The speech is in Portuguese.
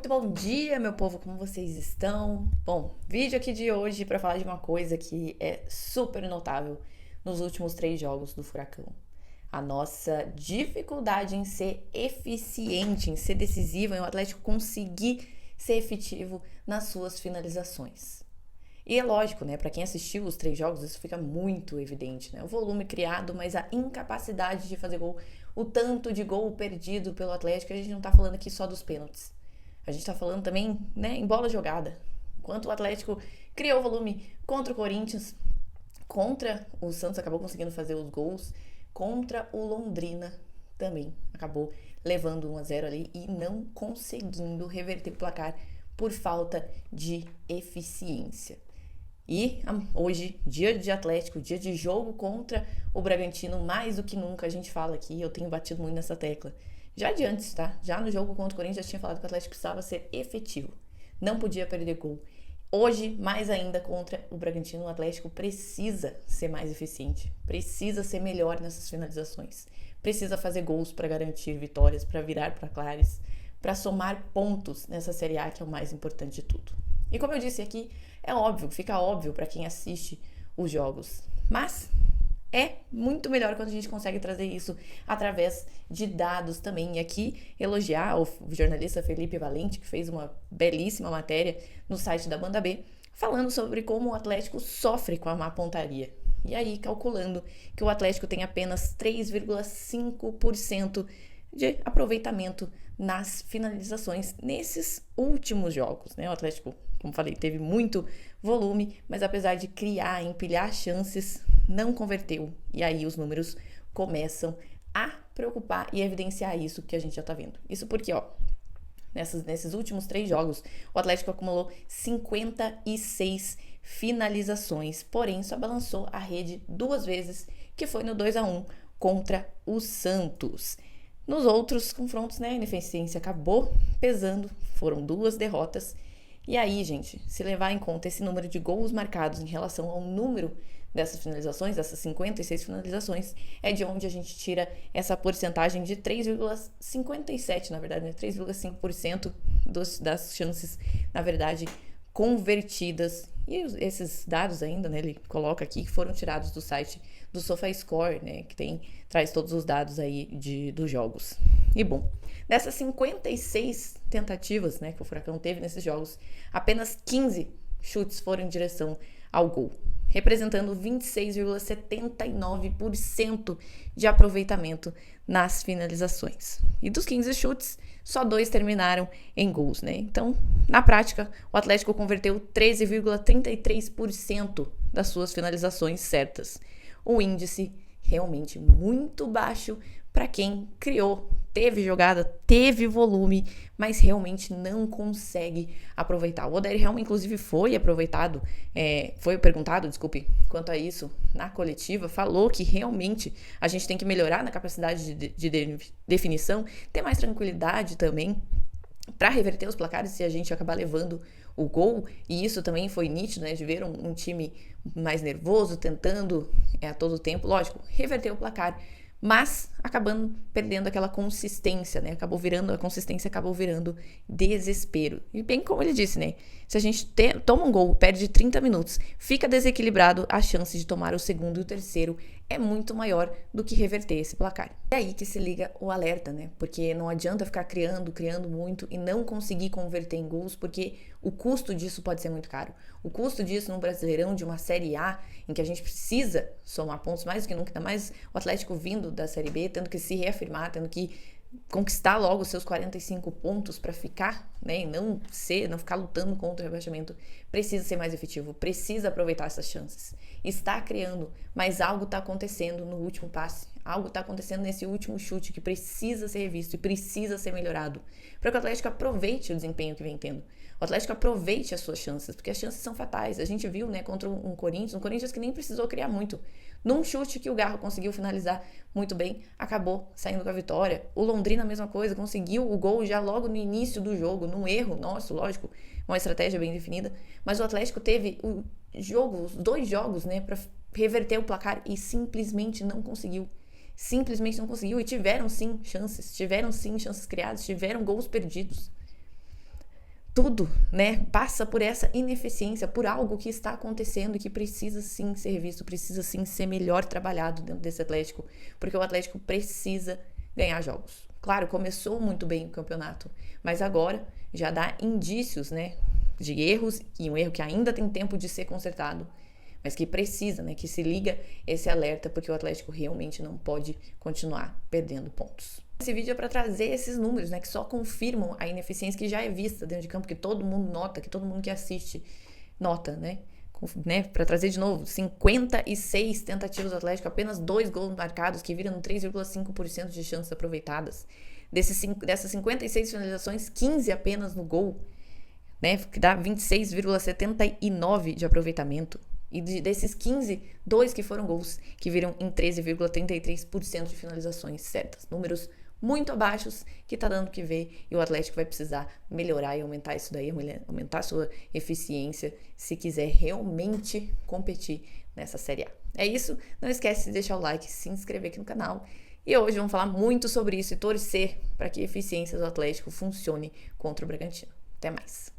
Muito bom dia, meu povo, como vocês estão? Bom, vídeo aqui de hoje para falar de uma coisa que é super notável nos últimos 3 jogos do Furacão. A nossa dificuldade em ser eficiente, em ser decisivo, em o Atlético conseguir ser efetivo nas suas finalizações. E é lógico, né? Para quem assistiu os 3 jogos, isso fica muito evidente, né? O volume criado, mas a incapacidade de fazer gol, o tanto de gol perdido pelo Atlético. A gente não tá falando aqui só dos pênaltis. A gente tá falando também, né, em bola jogada. Enquanto o Atlético criou volume contra o Corinthians, contra o Santos acabou conseguindo fazer os gols, contra o Londrina também acabou levando 1-0 ali e não conseguindo reverter o placar por falta de eficiência. E hoje, dia de Atlético, dia de jogo contra o Bragantino, mais do que nunca a gente fala aqui, eu tenho batido muito nessa tecla. Já de antes, tá? Já no jogo contra o Corinthians, já tinha falado que o Atlético precisava ser efetivo. Não podia perder gol. Hoje, mais ainda contra o Bragantino, o Atlético precisa ser mais eficiente. Precisa ser melhor nessas finalizações. Precisa fazer gols para garantir vitórias, para virar placares, para somar pontos nessa Série A, que é o mais importante de tudo. E como eu disse aqui, é óbvio, fica óbvio para quem assiste os jogos. Mas é muito melhor quando a gente consegue trazer isso através de dados também. E aqui, elogiar o jornalista Felipe Valente, que fez uma belíssima matéria no site da Banda B, falando sobre como o Atlético sofre com a má pontaria. E aí, calculando que o Atlético tem apenas 3,5% de aproveitamento nas finalizações nesses últimos jogos, né? O Atlético, como falei, teve muito volume, mas apesar de criar, empilhar chances, não converteu. E aí os números começam a preocupar e evidenciar isso que a gente já tá vendo. Isso porque, nesses últimos 3 jogos, o Atlético acumulou 56 finalizações, porém só balançou a rede 2 vezes, que foi no 2-1 contra o Santos. Nos outros confrontos, né, a ineficiência acabou pesando, foram 2 derrotas. E aí, gente, se levar em conta esse número de gols marcados em relação ao número dessas finalizações, dessas 56 finalizações, é de onde a gente tira essa porcentagem de 3,57, na verdade, né, 3,5% das chances, na verdade, convertidas. E esses dados ainda, né, ele coloca aqui, que foram tirados do site do SofaScore, né, que traz todos os dados aí dos jogos. E bom, dessas 56 tentativas, né, que o Furacão teve nesses jogos, apenas 15 chutes foram em direção ao gol, representando 26,79% de aproveitamento nas finalizações. E dos 15 chutes, só 2 terminaram em gols, né? Então, na prática, o Atlético converteu 13,33% das suas finalizações certas. Um índice realmente muito baixo para quem criou, teve jogada, teve volume, mas realmente não consegue aproveitar. O Odair Helma, inclusive, foi perguntado, quanto a isso na coletiva, falou que realmente a gente tem que melhorar na capacidade de definição, ter mais tranquilidade também para reverter os placares se a gente acabar levando o gol, e isso também foi nítido, né, de ver um time mais nervoso, tentando a todo tempo, lógico, reverter o placar, mas acabando perdendo aquela consistência, né? A consistência acabou virando desespero. E bem como ele disse, né? Se a gente toma um gol, perde 30 minutos, fica desequilibrado, a chance de tomar o segundo e o terceiro é muito maior do que reverter esse placar. É aí que se liga o alerta, né? Porque não adianta ficar criando muito e não conseguir converter em gols, porque o custo disso pode ser muito caro. O custo disso num Brasileirão de uma Série A, em que a gente precisa somar pontos mais do que nunca, ainda mais o Atlético vindo da Série B, tendo que se reafirmar, tendo que conquistar logo os seus 45 pontos para ficar, né, e não ficar lutando contra o rebaixamento, precisa ser mais efetivo, precisa aproveitar essas chances. Está criando, mas algo está acontecendo no último passe, algo está acontecendo nesse último chute que precisa ser revisto e precisa ser melhorado, para que o Atlético aproveite o desempenho que vem tendo. O Atlético aproveite as suas chances, porque as chances são fatais. A gente viu, né, contra um Corinthians que nem precisou criar muito. Num chute que o Garro conseguiu finalizar muito bem, acabou saindo com a vitória. O Londrina, a mesma coisa, conseguiu o gol já logo no início do jogo, num erro nosso, lógico, uma estratégia bem definida. Mas o Atlético teve os 2 jogos, né, para reverter o placar e simplesmente não conseguiu. E tiveram sim chances criadas, tiveram gols perdidos. tudo, né, passa por essa ineficiência, por algo que está acontecendo e que precisa sim ser visto, precisa sim ser melhor trabalhado dentro desse Atlético, porque o Atlético precisa ganhar jogos. Claro, começou muito bem o campeonato, mas agora já dá indícios, né, de erros, e um erro que ainda tem tempo de ser consertado, mas que precisa, né, que se liga esse alerta, porque o Atlético realmente não pode continuar perdendo pontos. Esse vídeo é para trazer esses números, né, que só confirmam a ineficiência que já é vista dentro de campo, que todo mundo nota, que todo mundo que assiste nota, né? Para trazer de novo, 56 tentativas do Atlético, apenas 2 gols marcados, que viram 3,5% de chances aproveitadas. Dessas 56 finalizações, 15 apenas no gol, né? Que dá 26,79% de aproveitamento. E desses 15, 2 que foram gols, que viram em 13,33% de finalizações certas. Números muito abaixos, que tá dando o que ver, e o Atlético vai precisar melhorar e aumentar isso daí, aumentar a sua eficiência, se quiser realmente competir nessa Série A. É isso, não esquece de deixar o like, se inscrever aqui no canal, e hoje vamos falar muito sobre isso e torcer para que a eficiência do Atlético funcione contra o Bragantino. Até mais!